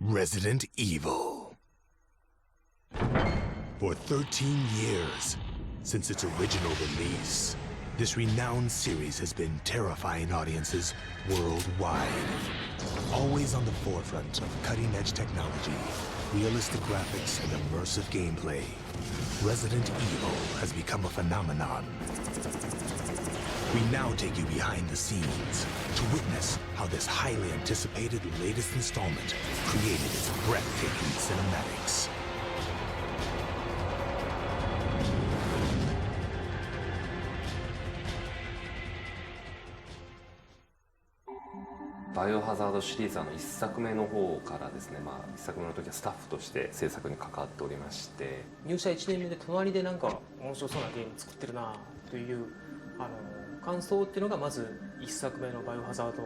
Resident Evil. For 13 years, since its original release, this renowned series has been terrifying audiences worldwide. Always on the forefront of cutting-edge technology, realistic graphics, and immersive gameplay, Resident Evil has become a phenomenon. We now take you behind the scenes to witness how this highly anticipated latest installment created its breathtaking cinematics.バイオハザードシリーズ1作目の方からですね、1作目の時はスタッフとして制作に関わっておりまして、入社1年目で隣でなんか面白そうなゲーム作ってるなという感想っていうのがまず1作目のバイオハザード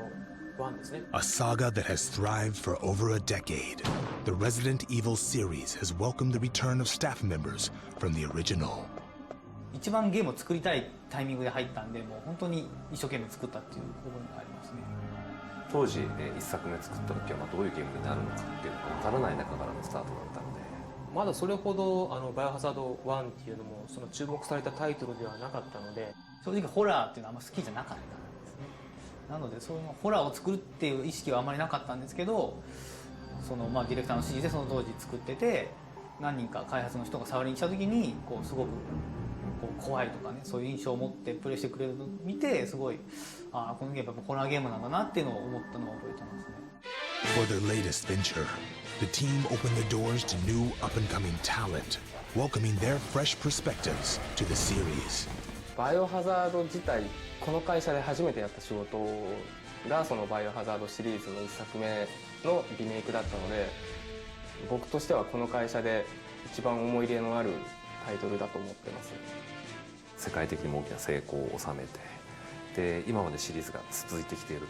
1ですね。A saga that has thrived for over a decade, the Resident Evil series has welcomed the return of staff members from the original. 一番ゲームを作りたいタイミングで入ったんで、もう本当に一生懸命作ったっていう部分がありますね。当時、1作目作った時はどういうゲームになるのかっていうのが分からない中からのスタートだったので、まだそれほどバイオハザード1っていうのもその注目されたタイトルではなかったので、正直ホラーっていうのはあんま好きじゃなかったんですね。なのでそういうホラーを作るっていう意識はあまりなかったんですけど、そのディレクターの指示でその当時作ってて、何人か開発の人が触りに来た時にすごく怖いとかね、そういう印象を持ってプレイしてくれるのを見て、すごいこのゲームはホラーゲームなんだなっていうのを思ったのを覚えてますね。For their latest venture, the team opened the doors to new up-and-coming talent, welcoming their fresh perspectives to the series. バイオハザード自体、この会社で初めてやった仕事がそのバイオハザードシリーズの1作目のリメイクだったので、僕としてはこの会社で一番思い入れのあるタイトルだと思ってます。世界的にも大きな成功を収めて、で今までシリーズが続いてきている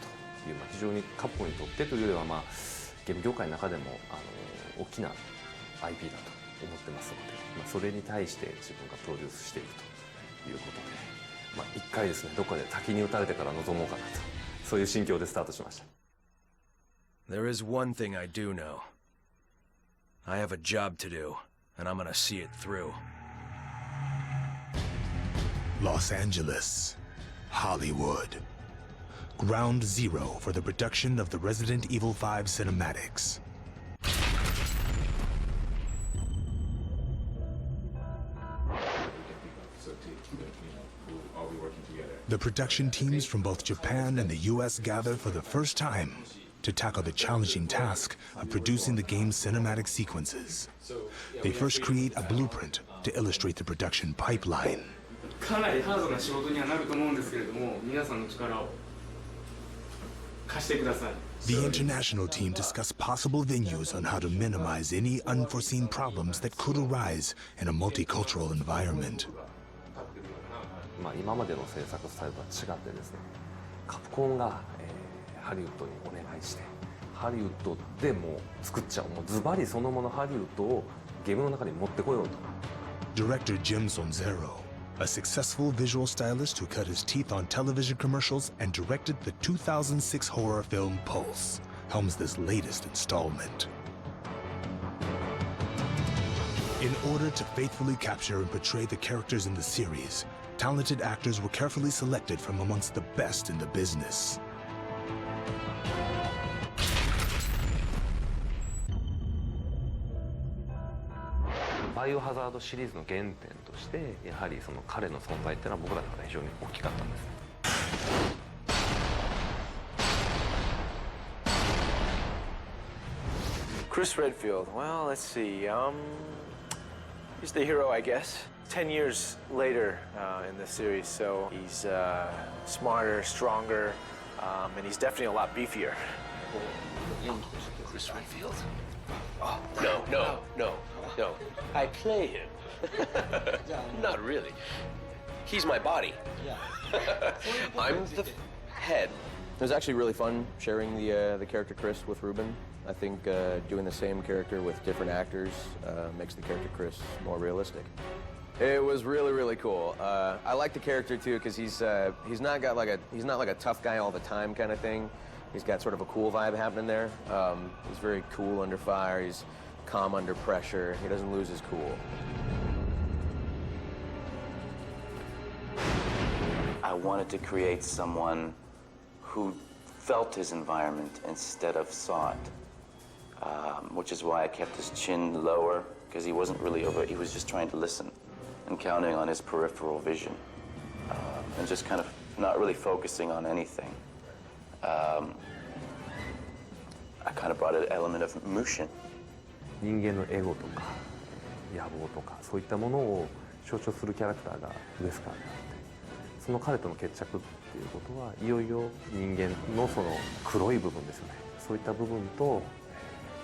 という、非常にカプコンにとってというよりは、ゲーム業界の中でも大きな IP だと思ってますので、それに対して自分がプロデュースしているということで、一回ですね、どこかで滝に打たれてから臨もうかなと、そういう心境でスタートしました。There is one thing I do know. I have a job to do, and I'm gonna see it through. Los Angeles, Hollywood. Ground zero for the production of the Resident Evil 5 cinematics. The production teams from both Japan and the US gather for the first time to tackle the challenging task of producing the game's cinematic sequences. They first create a blueprint to illustrate the production pipeline. かなりハードな仕事にはなると思うんですけれども、皆さんの力を貸してください。The international team discussed possible venues on how to minimize any unforeseen problems that could arise in a multicultural environment. 今までの制作スタイルとは違ってですね、カプコンが、ハリウッドにお願いして、ハリウッドでもう作っちゃおう、もうズバリそのものハリウッドをゲームの中に持ってこようと。Director Jim Sonzero, a successful visual stylist who cut his teeth on television commercials and directed the 2006 horror film Pulse, helms this latest installment. In order to faithfully capture and portray the characters in the series, talented actors were carefully selected from amongst the best in the business. バイオハザードシリーズの原点として、やはりその彼の存在っていうのは僕らの中で非常に大きかったんです。Chris Redfield. Well, let's see. He's the hero, I guess. 10 years later in the series, so he's smarter, stronger, and he's definitely a lot beefier. Chris Redfield? Oh, no. I play him. Not really. He's my body. I'm the head. It was actually really fun sharing the character Chris with Ruben. I think doing the same character with different actors makes the character Chris more realistic. It was really cool. I like the character too because he's not like a tough guy all the time kind of thing. He's got sort of a cool vibe happening there. He's very cool under fire. He's calm under pressure. He doesn't lose his cool. I wanted to create someone who felt his environment instead of saw it, which is why I kept his chin lower, because he wasn't really over it. He was just trying to listen and counting on his peripheral vision, and just kind of not really focusing on anything. I kind of brought an element of mushin. 人間のエゴとか野望とかそういったものを象徴するキャラクターがウエスカーであって、その彼との決着っていうことはいよいよ人間のその黒い部分ですよね。そういった部分と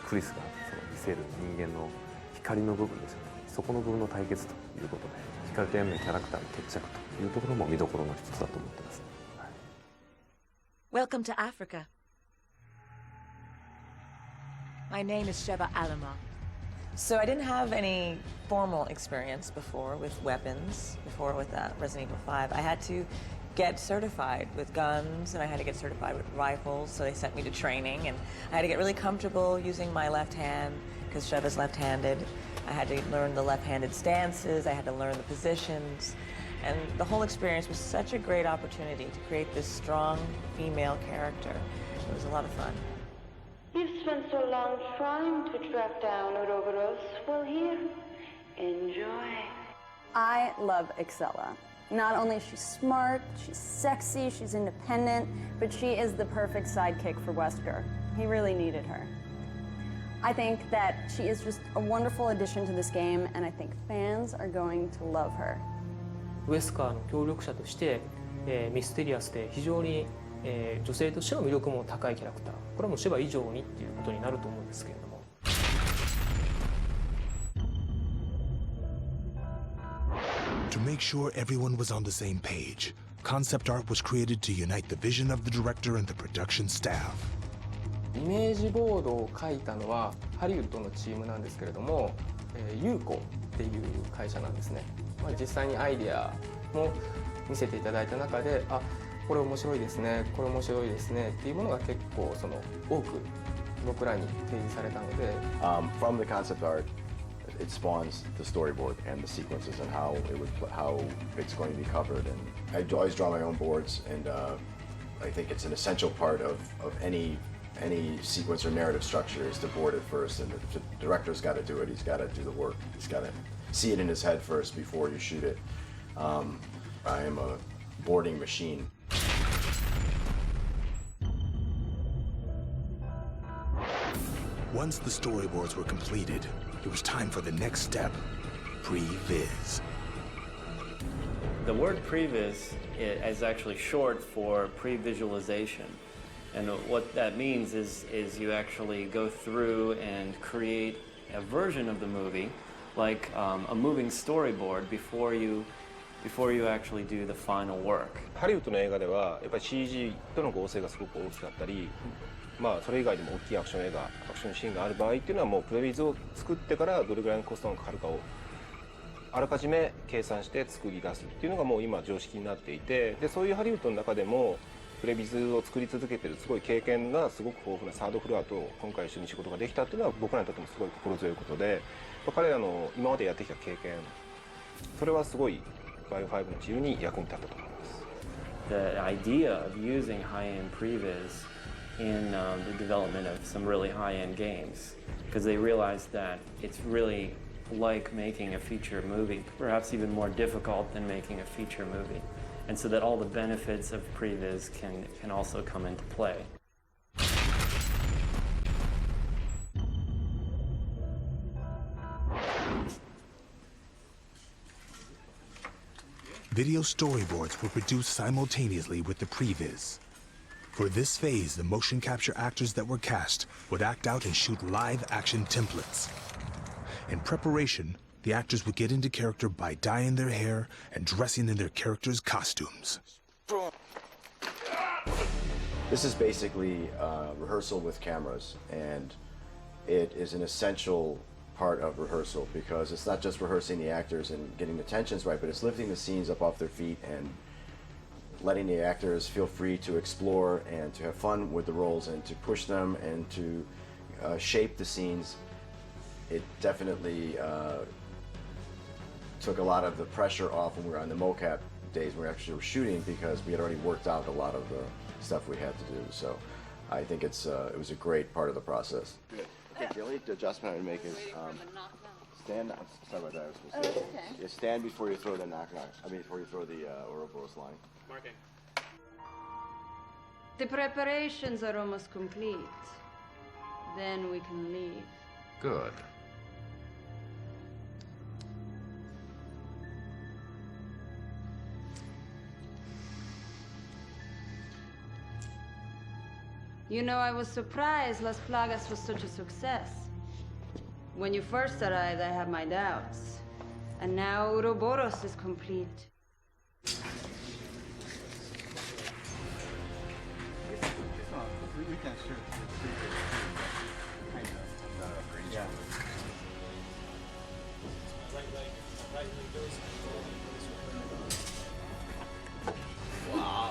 クリスがその見せる人間の光の部分ですよね。そこの部分の対決ということで、光と闇のキャラクターの決着というところも見どころの一つだと思ってます。Welcome to Africa. My name is Sheba Alama. So I didn't have any formal experience before with weapons, before with Resident Evil 5. I had to get certified with guns, and I had to get certified with rifles, so they sent me to training, and I had to get really comfortable using my left hand, because Sheba's left-handed. I had to learn the left-handed stances, I had to learn the positions, and the whole experience was such a great opportunity to create this strong female character. It was a lot of fun. You've spent so long trying to track down Ouroboros. Well, here, enjoy. I love Excella. Not only is she smart, she's sexy, she's independent, but she is the perfect sidekick for Wesker. He really needed her. I think that she is just a wonderful addition to this game, and I think fans are going to love her. ウエスカーの協力者として、ミステリアスで非常に女性としての魅力も高いキャラクター、これはもうシェバ以上にっていうことになると思うんですけれども。To make sure everyone was on the same page, concept art was created to unite the vision of the director and the production staff. イメージボードを書いたのはハリウッドのチームなんですけれども、ユーコっていう会社なんですね。実際にアイディアも見せていただいた中で、あ、これ面白いですね、これ面白いですねっていうものが結構その多く僕らに提示されたので。From the concept art, it spawns the storyboard and the sequences and how it's going to be covered. And I always draw my own boards, and I think it's an essential part of any sequence or narrative structure is to board it first. And the director's got to do it. He's got to do the work. He's got to see it in his head first before you shoot it. I am a boarding machine. Once the storyboards were completed, it was time for the next step, pre-viz. The word previs is actually short for pre-visualization. And what that means is you actually go through and create a version of the movie, like a moving storyboard before you actually do the final work. ハリウッドの映画ではやっぱり CG との合成がすごく大きかったり、それ以外でも大きいアクションシーンがある場合っていうのはもうプレビズを作ってからどれぐらいのコストがかかるかをあらかじめ計算して作り出すっていうのがもう今常識になっていて、でそういうハリウッドの中でもプレビズを作り続けてるすごい経験がすごく豊富なサードフロアと今回一緒に仕事ができたっていうのは僕らにとってもすごい心強いことで、彼らの今までやってきた経験、それはすごいバイオ5の自由に役に立ったと思います。The idea of using high-end previs in the development of some really high-end games, because they realized that it's really like making a feature movie, perhaps even more difficult than making a feature movie, and so that all the benefits of previs can also come into play. Video storyboards were produced simultaneously with the previs. For this phase, the motion capture actors that were cast would act out and shoot live action templates. In preparation, the actors would get into character by dyeing their hair and dressing in their characters' costumes. This is basically rehearsal with cameras, and it is an essential part of rehearsal because it's not just rehearsing the actors and getting the tensions right, but it's lifting the scenes up off their feet and letting the actors feel free to explore and to have fun with the roles and to push them and to shape the scenes, it definitely took a lot of the pressure off when we were on the mocap days when we actually were shooting, because we had already worked out a lot of the stuff we had to do. So I think it was a great part of the process. Good. Okay, the only adjustment I would make is stand. Sorry about that. I was supposed to say. Okay. Yeah, stand before you throw the knock-knock. I mean, before you throw the Ouroboros line. Marking. The preparations are almost complete. Then we can leave. Good. You know, I was surprised Las Plagas was such a success. When you first arrived, I had my doubts. And now Ouroboros is complete. We can shoot. Yeah. Wow.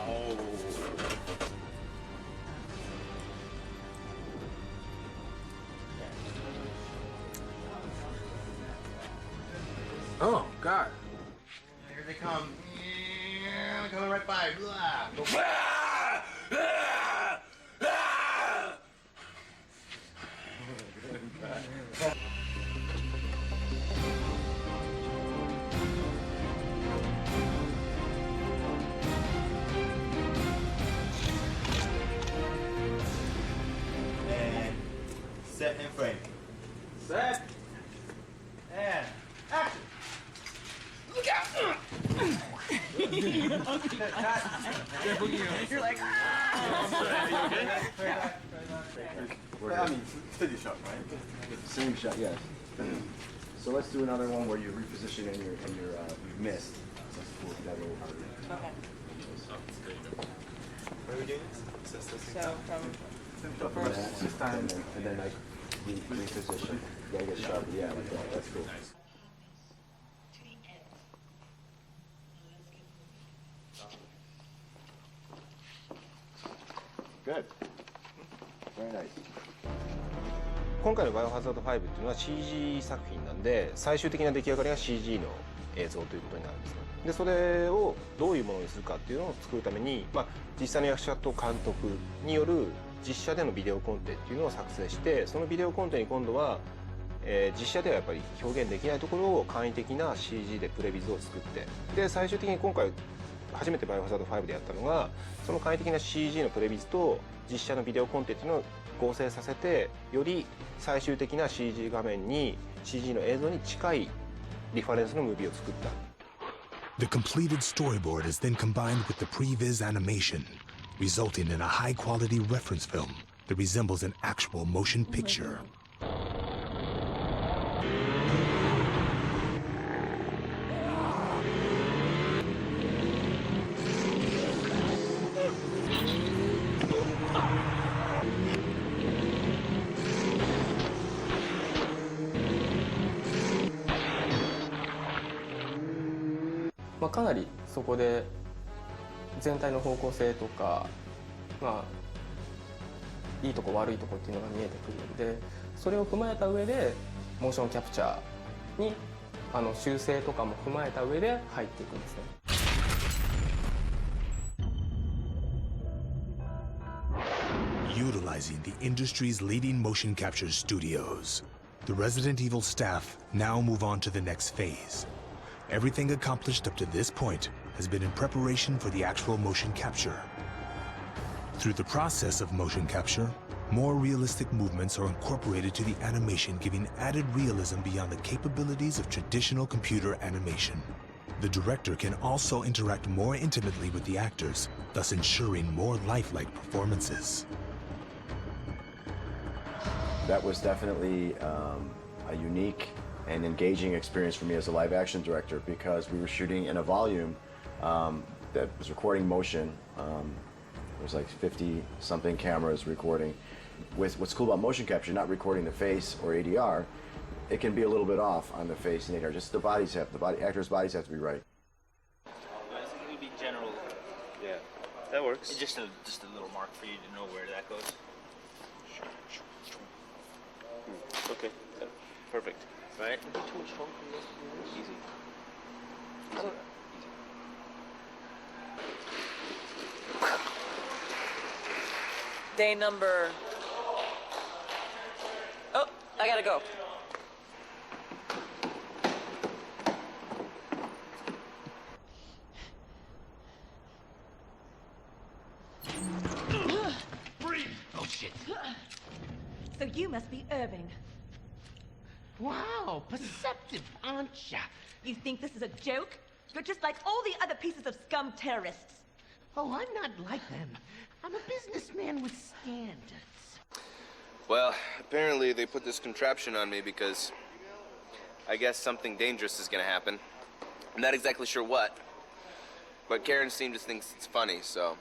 Oh, God. Here they come. Yeah, coming right by. Blah. And set and frame. Set. And action. Look out! You're like, I mean, steady shot, right? Same shot, yes. So let's do another one where you reposition and you've missed. That's cool. That little harder. Okay. What are we doing? So from First time, and then like reposition. Yeah, get sharp. Yeah, like that. That's cool. Good. Very nice. 今回の「バイオハザード5」っていうのは CG 作品なんで、最終的な出来上がりが CG の映像ということになるんですね。でそれをどういうものにするかっていうのを作るために、実際の役者と監督による実写でのビデオコンテっていうのを作成して、そのビデオコンテに今度は、実写ではやっぱり表現できないところを簡易的な CG でプレビズを作って、で最終的に今回初めて「バイオハザード5」でやったのが、その簡易的な CG のプレビズと実写のビデオコンテっていうのを合成させて、より最終的な CG 画面に CG の映像に近いリファレンスのムービーを作った。 The completed storyboard is then combined with the previs animation, resulting in a high-quality reference film that resembles an actual motion picture.まあ、かなりそこで全体の方向性とか、いいとこ悪いとこっていうのが見えてくるので、それを踏まえた上でモーションキャプチャーに修正とかも踏まえた上で入っていくんですね。Utilizing the industry's leading motion capture studios, the Resident Evil staff now move on to the next phase. Everything accomplished up to this point has been in preparation for the actual motion capture. Through the process of motion capture, more realistic movements are incorporated to the animation, giving added realism beyond the capabilities of traditional computer animation. The director can also interact more intimately with the actors, thus ensuring more lifelike performances. That was definitely a unique and engaging experience for me as a live action director, because we were shooting in a volume that was recording motion. There was like 50 something cameras recording. With what's cool about motion capture, not recording the face or ADR, it can be a little bit off on the face and ADR. Just the actors' bodies have to be right. It would be general. Yeah. works? It's just a little mark for you to know where that goes. Okay, yeah, perfect. Right? Easy. Day number... Oh, I gotta go. Oh shit. So you must be Irving. Wow, perceptive, aren't ya? You think this is a joke? You're just like all the other pieces of scum terrorists. Oh, I'm not like them. I'm a businessman with standards. Well, apparently they put this contraption on me because I guess something dangerous is gonna happen. I'm not exactly sure what, but Karen seems to think it's funny, so.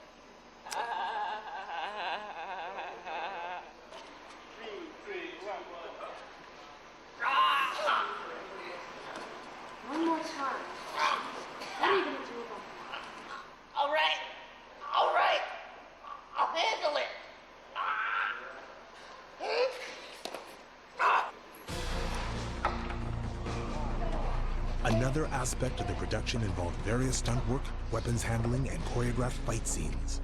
One more time. What are you gonna do about it? All right. I'll handle it. Another aspect of the production involved various stunt work, weapons handling, and choreographed fight scenes.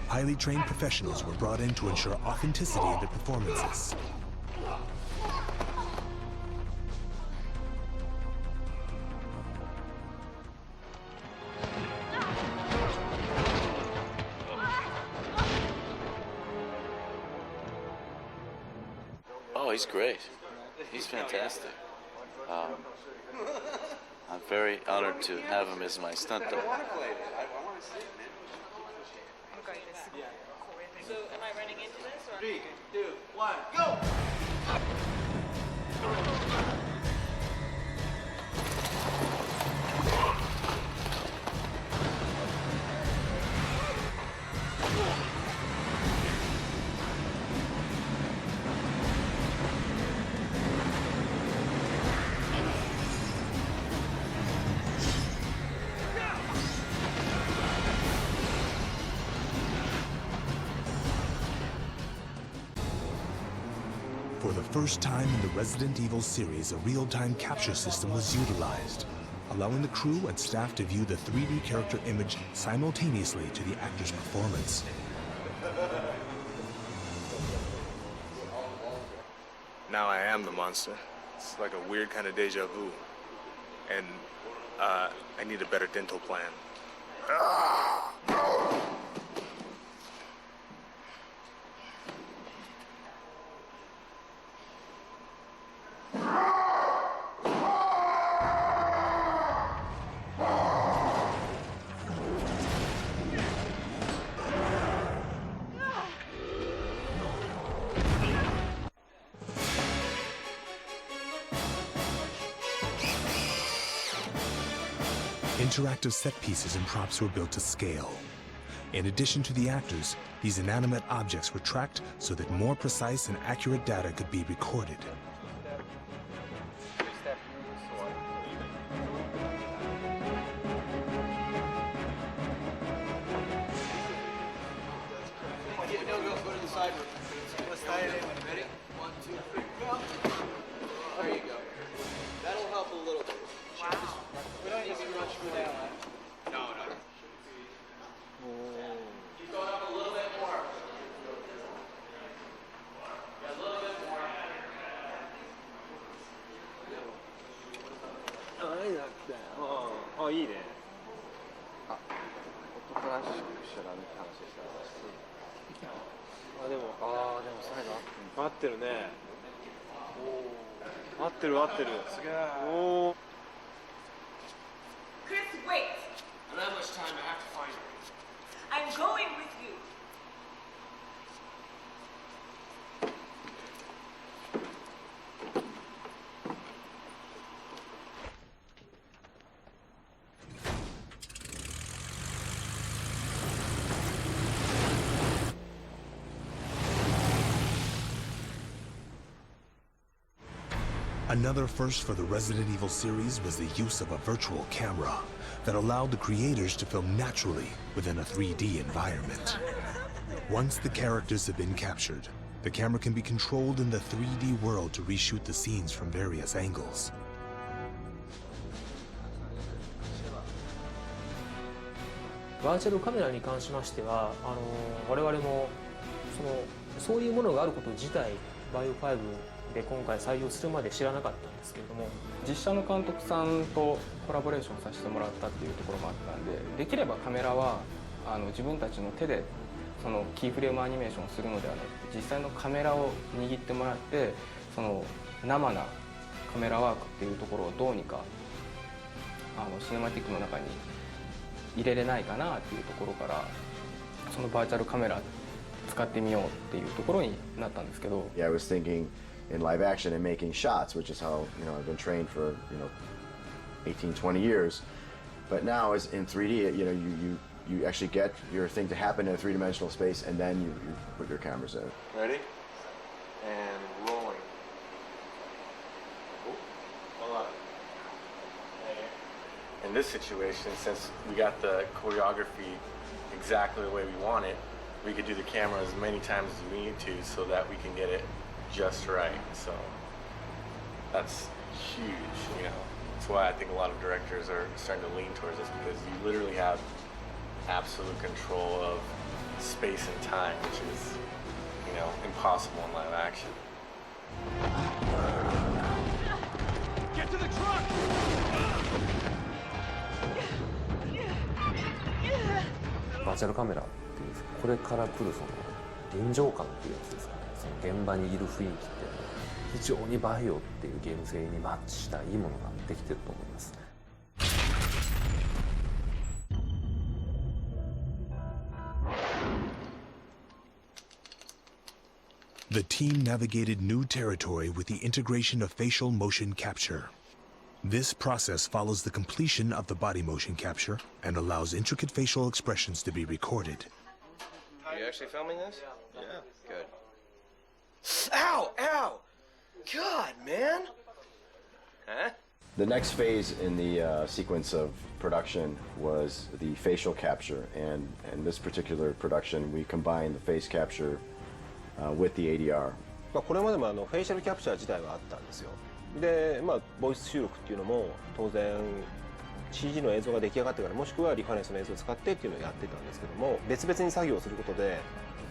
Highly trained professionals were brought in to ensure authenticity in the performances. Oh, he's great. He's fantastic. I'm very honored to have him as my stunt double. So, am I running into this? Or? 3, 2, 1, go! For the first time in the Resident Evil series, a real-time capture system was utilized, allowing the crew and staff to view the 3D character image simultaneously to the actor's performance. Now I am the monster. It's like a weird kind of deja vu. And I need a better dental plan. Interactive set pieces and props were built to scale. In addition to the actors, these inanimate objects were tracked so that more precise and accurate data could be recorded. Go to the side room. Let's tie it in. Ready? 1, 2, 3, go. There you go. That'll help a little bit. Wow. We don't need to rush for that one. No. Keep going up a little bit more. Yeah, a little bit more. いいね。男らしくしちゃダメって話したらしい。でもサイド合ってるね。合ってる。すげえ。おお。Chris, wait! I don't have much time. I have to find her. I'm going with you. Another first for the Resident Evil series was the use of a virtual camera that allowed the creators to film naturally within a 3D environment. Once the characters have been captured, the camera can be controlled in the 3D world to reshoot the scenes from various angles. バーチャルカメラに関しましては我々もそういうものがあること自体バイオ5で今回採用するまで知らなかったんですけれども、実写の監督さんとコラボレーションさせてもらったっていうところもあったんで、できればカメラは自分たちの手でそのキーフレームアニメーションをするのではなくて、実際のカメラを握ってもらってその生なカメラワークっていうところをどうにかシネマティックの中に入れれないかなっていうところから、そのバーチャルカメラ使ってみようっていうところになったんですけど。Yeah, I was thinking in live action and making shots, which is how I've been trained for 18, 20 years. But now as in 3D, you actually get your thing to happen in a three-dimensional space, and then you put your cameras in. Ready? And rolling. Oh, hold on. In this situation, since we got the choreography exactly the way we want it, we could do the camera as many times as we need to so that we can get it just right. So that's huge, That's why I think a lot of directors are starting to lean towards this, because you literally have absolute control of space and time, which is, impossible in live action. Get to the truck! バーチャルカメラっていうこれから来る臨場感っていうやつですかね。その現場にいる雰囲気っていうのは非常にバイオっていうゲーム性にマッチしたいいものができてると思いますね。The team navigated new territory with the integration of facial motion capture. This process follows the completion of the body motion capture and allows intricate facial expressions to be recorded. Are you actually filming this? Yeah. Good. Ow! Ow! God, man! Huh? The next phase in the sequence of production was the facial capture, and in this particular production, we combined the face capture with the ADR. これまでもフェイシャルキャプチャー自体はあったんですよ。で、ボイス収録っていうのも当然 CG の映像が出来上がってからもしくはリファレンスの映像を使ってっていうのをやってたんですけども、別々に作業をすることで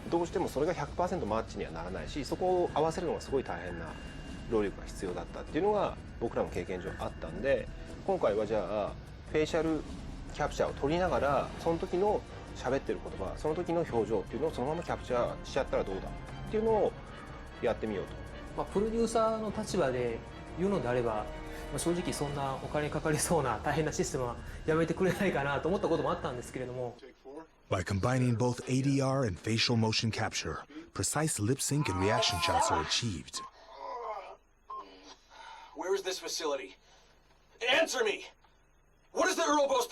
どうしてもそれが 100% マッチにはならないし、そこを合わせるのがすごい大変な労力が必要だったっていうのが僕らの経験上あったんで、今回はじゃあフェイシャルキャプチャーを取りながらその時の喋ってる言葉、その時の表情っていうのをそのままキャプチャーしちゃったらどうだっていうのをやってみようと。プロデューサーの立場で言うのであれば、正直そんなお金かかりそうな大変なシステムはやめてくれないかなと思ったこともあったんですけれども。By combining both ADR and facial motion capture, precise lip sync and reaction shots are achieved. Where is this facility? Answer me! What is the Urobo's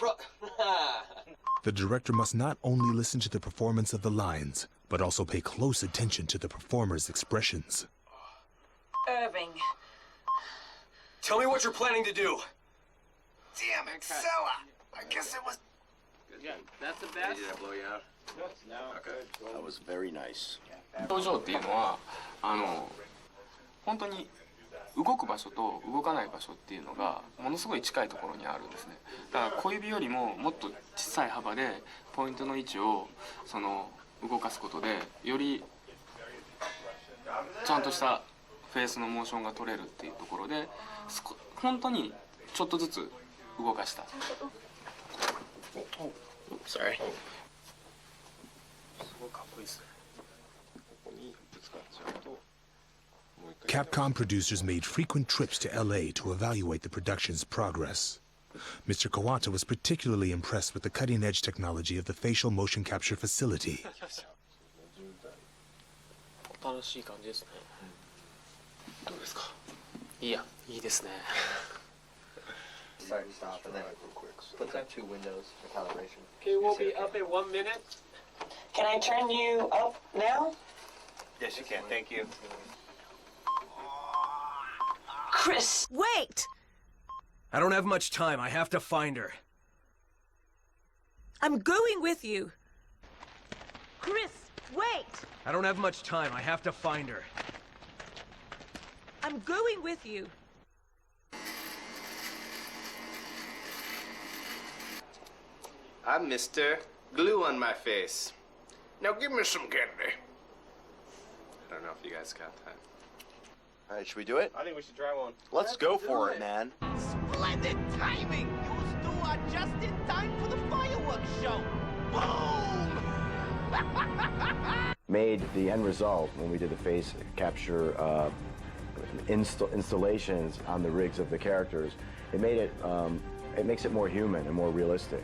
The director must not only listen to the performance of the lines, but also pay close attention to the performer's expressions. Irving. Tell me what you're planning to do. Damn it, Sella! I guess it was... Yeah, that's the best. Did I blow you out? No. Okay. That was very nice. 表情っていうのは本当に動く場所と動かない場所っていうのがものすごい近いところにあるんですね。だから小指よりももっと小さい幅でポイントの位置を動かすことでよりちゃんとしたフェースのモーションが取れるっていうところで本当にちょっとずつ動かした。Sorry. Capcom producers made frequent trips to LA to evaluate the production's progress. Mr. Kawata was particularly impressed with the cutting-edge technology of the facial motion capture facility. 新しい感じですね。どうですか？いいですね。Sorry, stop and then put that 2 windows for calibration. Okay, we'll be up in 1 minute. Can I turn you up now? Yes, you can. Thank you. Chris, wait! I don't have much time. I have to find her. I'm going with you. Chris, wait! I don't have much time. I have to find her. I'm going with you. I'm Mr. Glue on my face. Now give me some candy. I don't know if you guys got that. All right, should we do it? I think we should try one. Let's go for it, man. Splendid timing! You two are just in time for the fireworks show. Boom! Made the end result when we did the face capture installations on the rigs of the characters. It made it. It makes it more human and more realistic.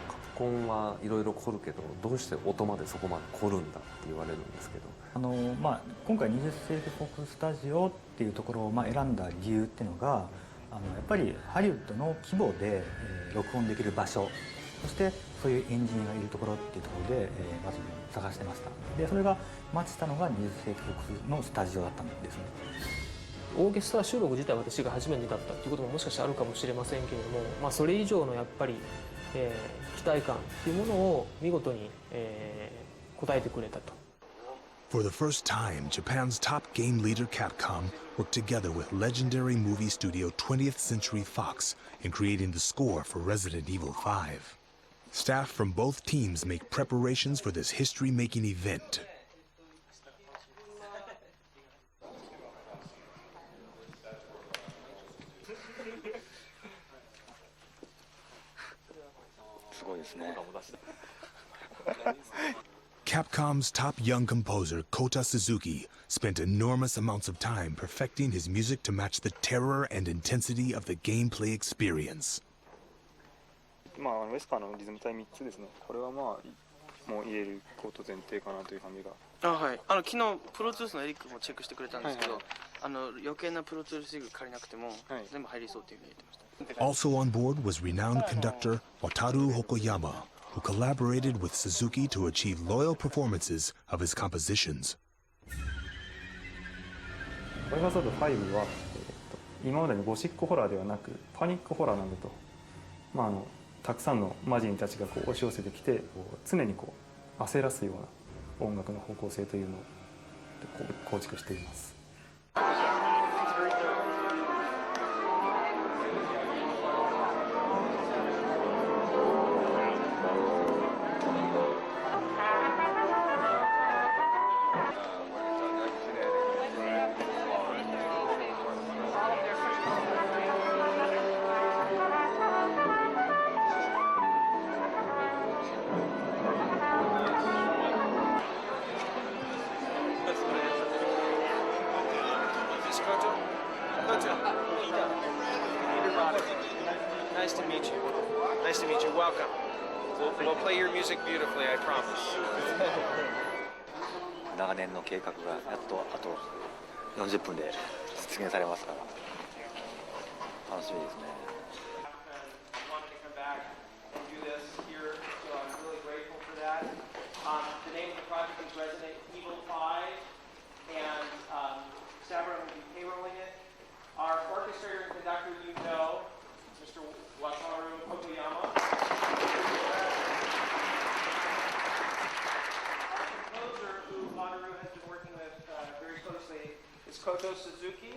カプコンはいろいろ凝るけど、どうして音までそこまで凝るんだって言われるんですけど、今回20世紀フォークスタジオっていうところを選んだ理由っていうのが、やっぱりハリウッドの規模で録音できる場所、そしてそういうエンジニアがいるところっていうところでまず探してました。でそれがマッチしたのが20世紀フォークスのスタジオだったんですね。オーケストラ収録自体は私が初めてだったっていうことももしかしたらあるかもしれませんけれども、それ以上のやっぱり、期待感っていうものを見事に、応えてくれたと。For the first time, Japan's top game leader Capcom worked together with legendary movie studio 20th Century Fox in creating the score for Resident Evil 5. Staff from both teams make preparations for this history-making event. Capcom's top young composer, Kota Suzuki, spent enormous amounts of time perfecting his music to match the terror and intensity of the gameplay experience. ウェスパーのリズム体3つですね。これはもう入れること前提かなという感じが。はい。昨日プロトゥースのエリックもチェックしてくれたんですけど、余計なプロトゥースリグ借りなくても、全部入りそうっていうふうに言ってました。Also on board was renowned conductor Wataru Hokoyama, who collaborated with Suzuki to achieve loyal performances of his compositions. バイオハザード5は、今までのゴシックホラーではなくパニックホラーなんだと。たくさんの魔人たちが押し寄せてきて、常に焦らすような音楽の方向性というのを構築しています。Nice to meet you. Nice to meet you. Welcome. We'll play your music beautifully, I promise. 長年の計画がやっとあと40分で実現されますから楽しみですね。The name of the project is Resident Evil 5, and Sabra will be payrolling it. Our orchestrator and conductor, you know, Mr. Wataru Hokoyama. Our composer, who Wataru has been working with very closely, is Koto Suzuki.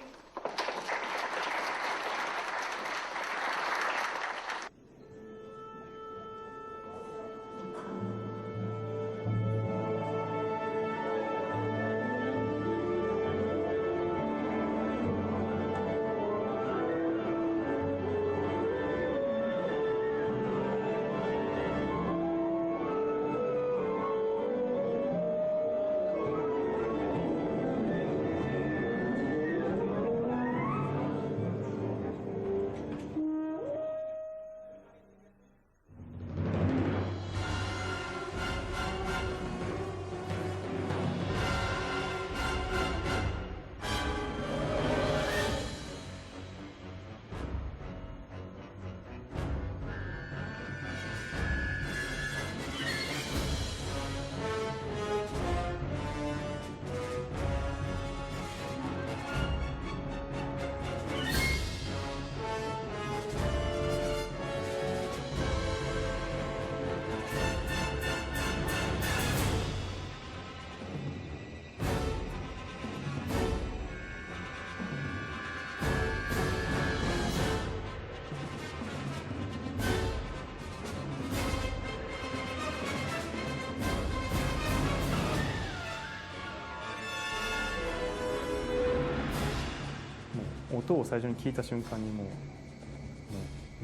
音を最初に聞いた瞬間にもう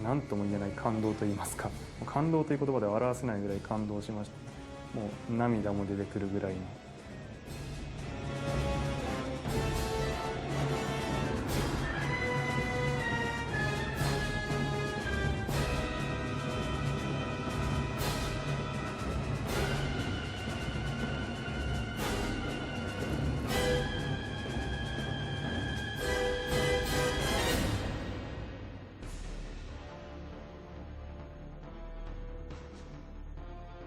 何とも言えない感動といいますか、感動という言葉では表せないぐらい感動しました。もう涙も出てくるぐらいの。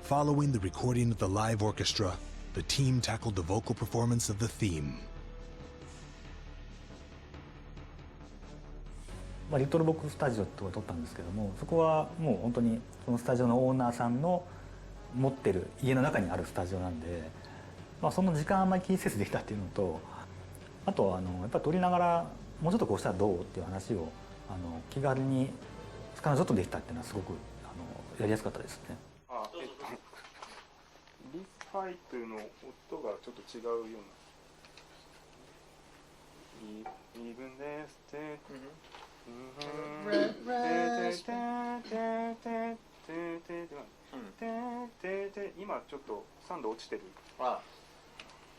Following the recording of the live orchestra, the team tackled the vocal performance of the theme. リトルボックススタジオってとこで撮ったんですけども、そこはもう本当にそのスタジオのオーナーさんの持ってる家の中にあるスタジオなんで、その時間あんまり気にせずできたっていうのと、あとやっぱり撮りながらもうちょっとこうしたらどうっていう話を気軽に彼女とできたっていうのはすごくやりやすかったですね。リファイトの音がちょっと違うような。イーブンですって。今ちょっと3度落ちてる。Well,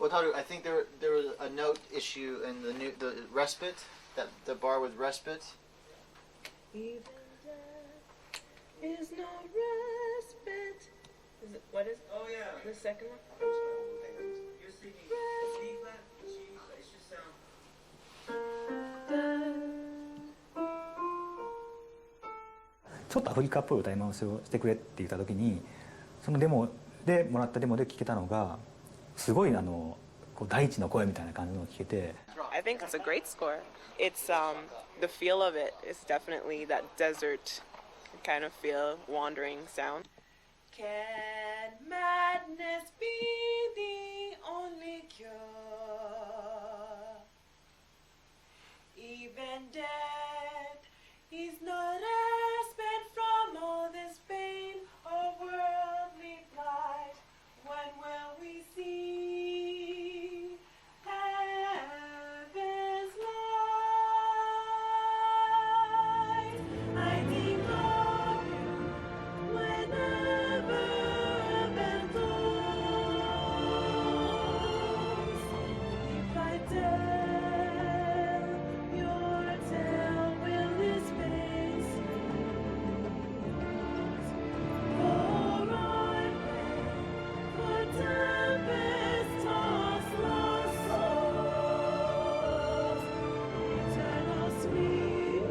Taru, I think there was a note issue in the respite, that the bar with respite. Even death is no respite. Is it, what is? Oh yeah. The second one. You're singing C flat, G flat. It should sound. ちょっとアフリカっぽい歌い回しをしてくれって言った時に、そのデモでもらったデモで聴けたのがすごいこう大地の声みたいな感じのを聴けて。I think it's a great score. It's the feel of it is definitely that desert kind of feel, wandering sound. Can madness be the only cure? Even death is not respite from all this pain or worldly plight. When will we see heaven's light? I think of you whenever heaven calls. If I tell your tale, will this face for I pray for tempest tossed lost souls, eternal sweet.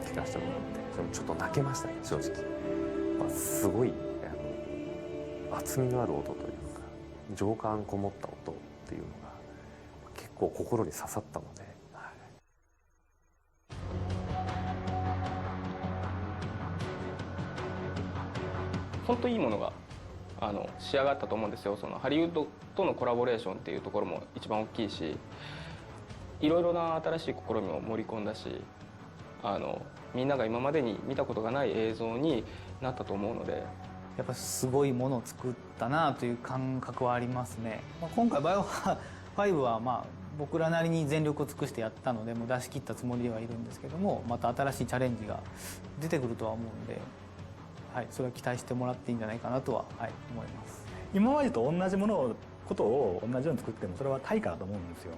聞かせてもらってでもちょっと泣けましたね正直。すごい厚みのある音というか情感こもった音っていうのが結構心に刺さったので、本当にいいものが仕上がったと思うんですよ。そのハリウッドとのコラボレーションっていうところも一番大きいし、いろいろな新しい試みを盛り込んだし、みんなが今までに見たことがない映像になったと思うので、やっぱすごいものを作ったなという感覚はありますね。今回バイオ5は僕らなりに全力を尽くしてやったのでもう出し切ったつもりではいるんですけども、また新しいチャレンジが出てくるとは思うんで、それは期待してもらっていいんじゃないかなとは、思います。今までと同じことを同じように作ってもそれは対価だと思うんですよ。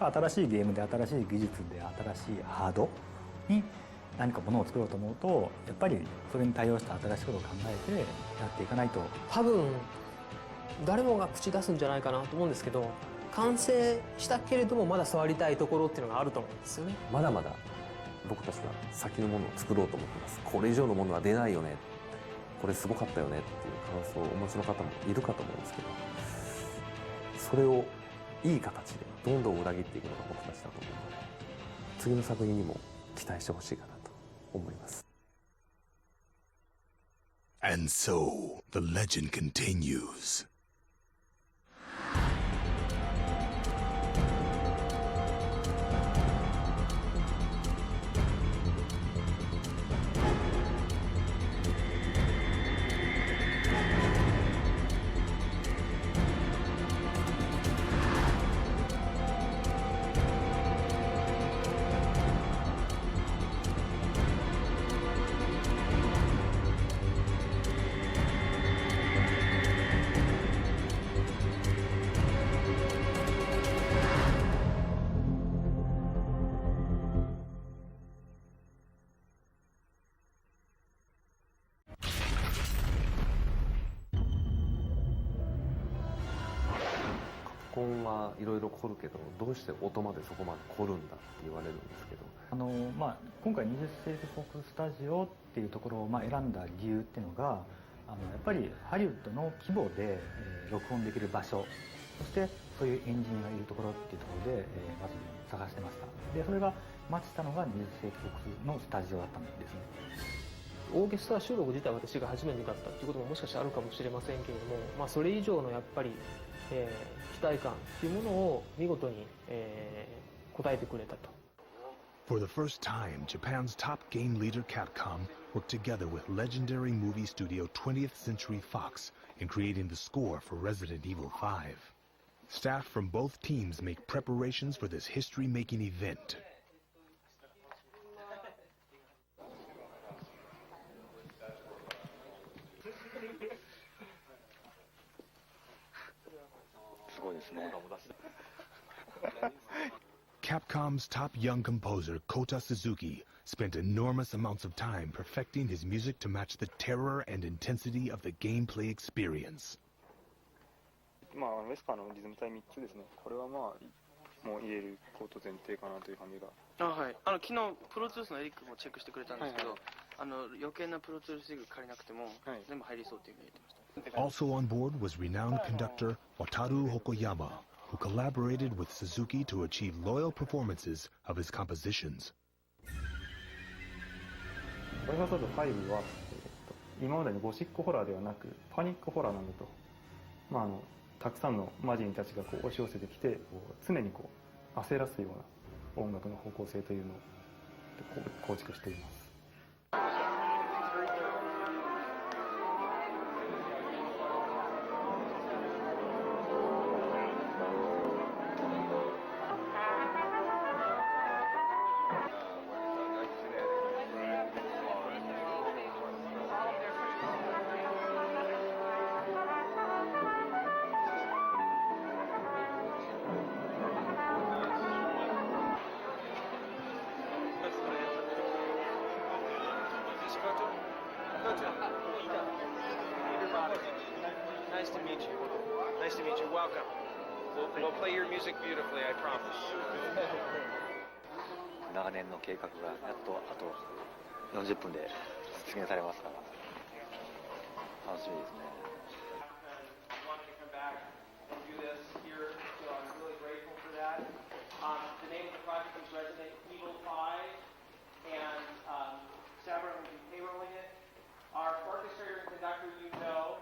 やっぱ新しいゲームで新しい技術で新しいハードに何かものを作ろうと思うとやっぱりそれに対応した新しいことを考えてやっていかないと。多分誰もが口出すんじゃないかなと思うんですけど、完成したけれどもまだ触りたいところっていうのがあると思うんですよね。まだまだ僕たちは先のものを作ろうと思ってます。これ以上のものは出ないよね、これすごかったよねっていう感想をお持ちの方もいるかと思うんですけど、それをいい形でどんどん裏切っていくのが僕たちだと思うので、次の作品にも期待してほしいかなと思います。 And so the legend continues. 音はいろいろ凝るけどどうして音までそこまで凝るんだって言われるんですけど、今回20世紀フォックスタジオっていうところを選んだ理由っていうのがやっぱりハリウッドの規模で、録音できる場所、そしてそういうエンジニアがいるところっていうところで、まず探してました。でそれがマッチしたのが20世紀フォックスのスタジオだったんですね。オーケストラ収録自体は私が初めてだったっていうことももしかしたらあるかもしれませんけれども、それ以上のやっぱり、期待感っていうものを見事に、応えてくれたと。For the first time, Japan's top game leader Capcom worked together with legendary movie studio 20th Century Fox in creating the score for Resident Evil 5. Staff from both teams make preparations for this history-making event. すごいですね。Capcom's top young composer, Kota Suzuki, spent enormous amounts of time perfecting his music to match the terror and intensity of the gameplay experience. ウェスパーのリズム体3つですね。これはもう入れること前提かなという感じが。はい。昨日プロトゥースのエリックもチェックしてくれたんですけど、余計なプロトゥースリグ借りなくても、全部入りそうっていうふうに言ってました。 Also on board was renowned conductor Wataru Hokoyama, who collaborated with Suzuki to achieve loyal performances of his compositions. バイオハザード5は、今までのゴシックホラーではなくパニックホラーなんだと。たくさんの魔人たちが押し寄せてきて常に焦らすような音楽の方向性というのを構築しています。Nice to meet you. Nice to meet you. Welcome. We'll play your music beautifully, I promise. 長年の計画がやっとあと40分で実現されますから楽しみですね。The name of the project is Resident Evil 5, and Sabra will be payrolling it. Our orchestrator and conductor, you know,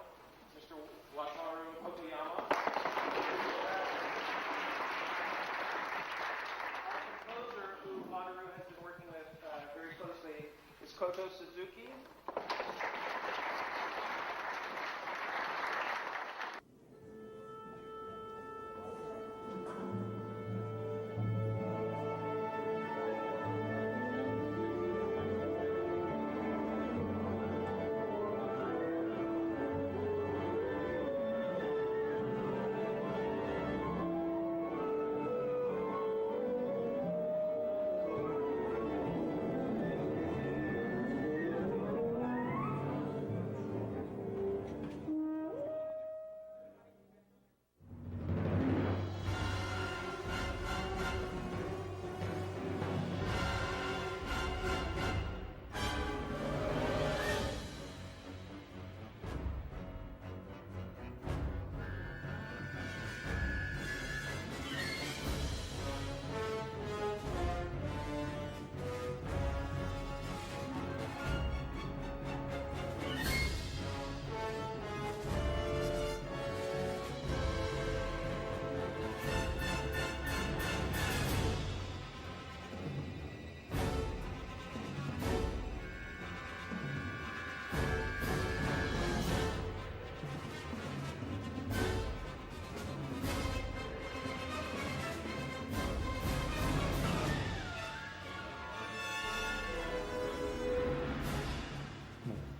Mr. Wataru Hokoyama. Our composer, who Wataru has been working with very closely, is Koto Suzuki.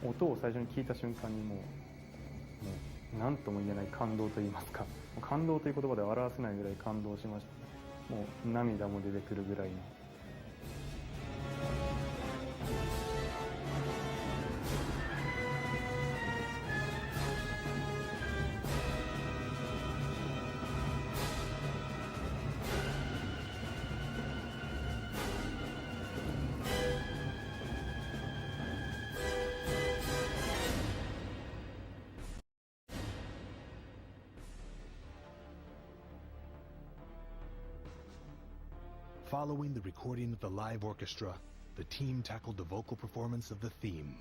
音を最初に聞いた瞬間にもう何とも言えない感動といいますか、感動という言葉では表せないぐらい感動しました。もう涙も出てくるぐらいの。Following the recording of the live orchestra, the team tackled the vocal performance of the theme.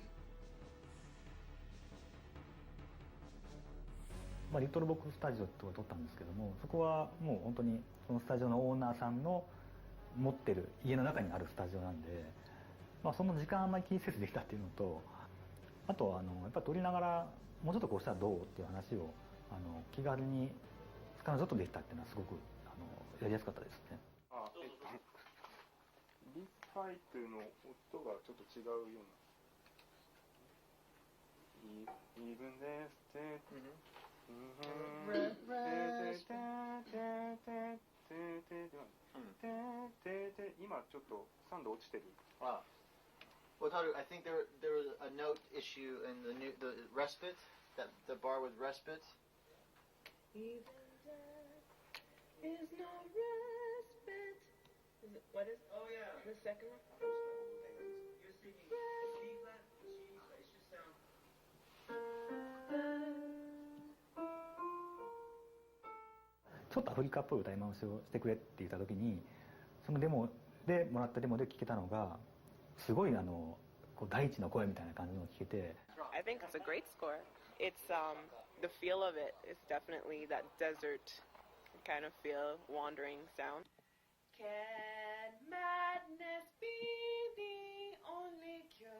リトルボックススタジオってところで撮ったんですけども、そこはもう本当にそのスタジオのオーナーさんの持ってる家の中にあるスタジオなんで、その時間あんまり気にせずできたっていうのと、あとやっぱり撮りながらもうちょっとこうしたらどうっていう話を気軽に彼女とできたっていうのはすごくやりやすかったですね。リファイトの音がちょっと違うような。Even there,今ちょっと3度落ちてる。Well, I think there was a note issue in the respite, that the bar with respite. Even death is no respite. Is it, what is? Oh yeah. The second one. You're speaking C flat. It should sound. ちょっとアフリカっぽい歌い回しをしてくれって言った時に、そのデモでもらったデモで聴けたのがすごいこう大地の声みたいな感じのを聴けて。I think it's a great score. It's the feel of it is definitely that desert kind of feel, wandering sound. Can madness be the only cure?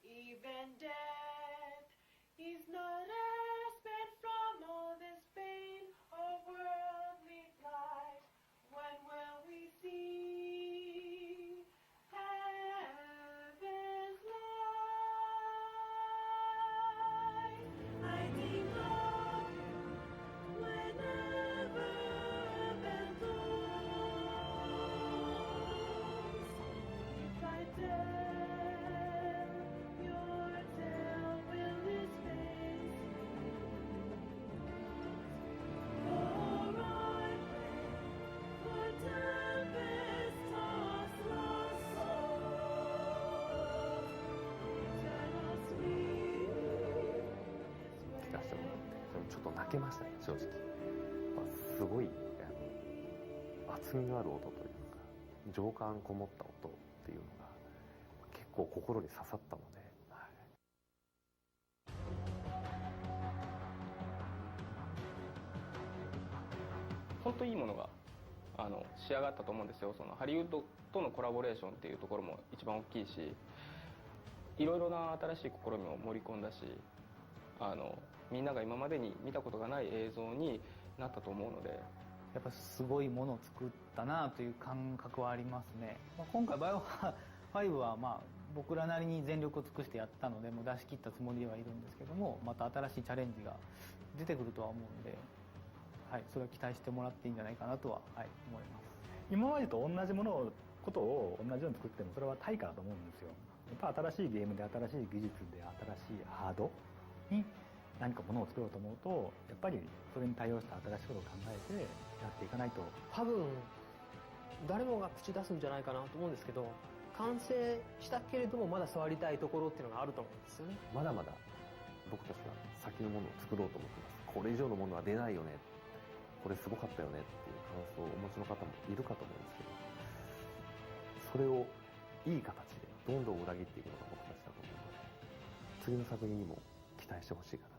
Even death is not respite from all this pain of worldly life. When will we see heaven's light? I think of you whenever heaven goes. If I tell your tale, will this face for I pray for tempest-tossed lost souls, eternal sleep. 聞かせてもらってちょっと泣けましたね、正直。すごい厚みのある音というか情感こもった音っていうのが結構心に刺さったので、本当にいいものが仕上がったと思うんですよ。そのハリウッドとのコラボレーションっていうところも一番大きいし、いろいろな新しい試みを盛り込んだし、みんなが今までに見たことがない映像になったと思うので、やっぱすごいものを作ったなという感覚はありますね。今回バイオ5は僕らなりに全力を尽くしてやったのでもう出し切ったつもりではいるんですけども、また新しいチャレンジが出てくるとは思うんで、それは期待してもらっていいんじゃないかなとは、思います。今までと同じことを同じように作ってもそれは対価だと思うんですよ。やっぱ新しいゲームで新しい技術で新しいハードに何かものを作ろうと思うと、やっぱりそれに対応した新しいことを考えてやっていかないと。多分誰もが口出すんじゃないかなと思うんですけど、完成したけれどもまだ触りたいところっていうのがあると思うんですよね。まだまだ僕たちは先のものを作ろうと思ってます。これ以上のものは出ないよね、これすごかったよねっていう感想をお持ちの方もいるかと思うんですけど、それをいい形でどんどん裏切っていくのが僕たちだと思うので、次の作品にも期待してほしいかな。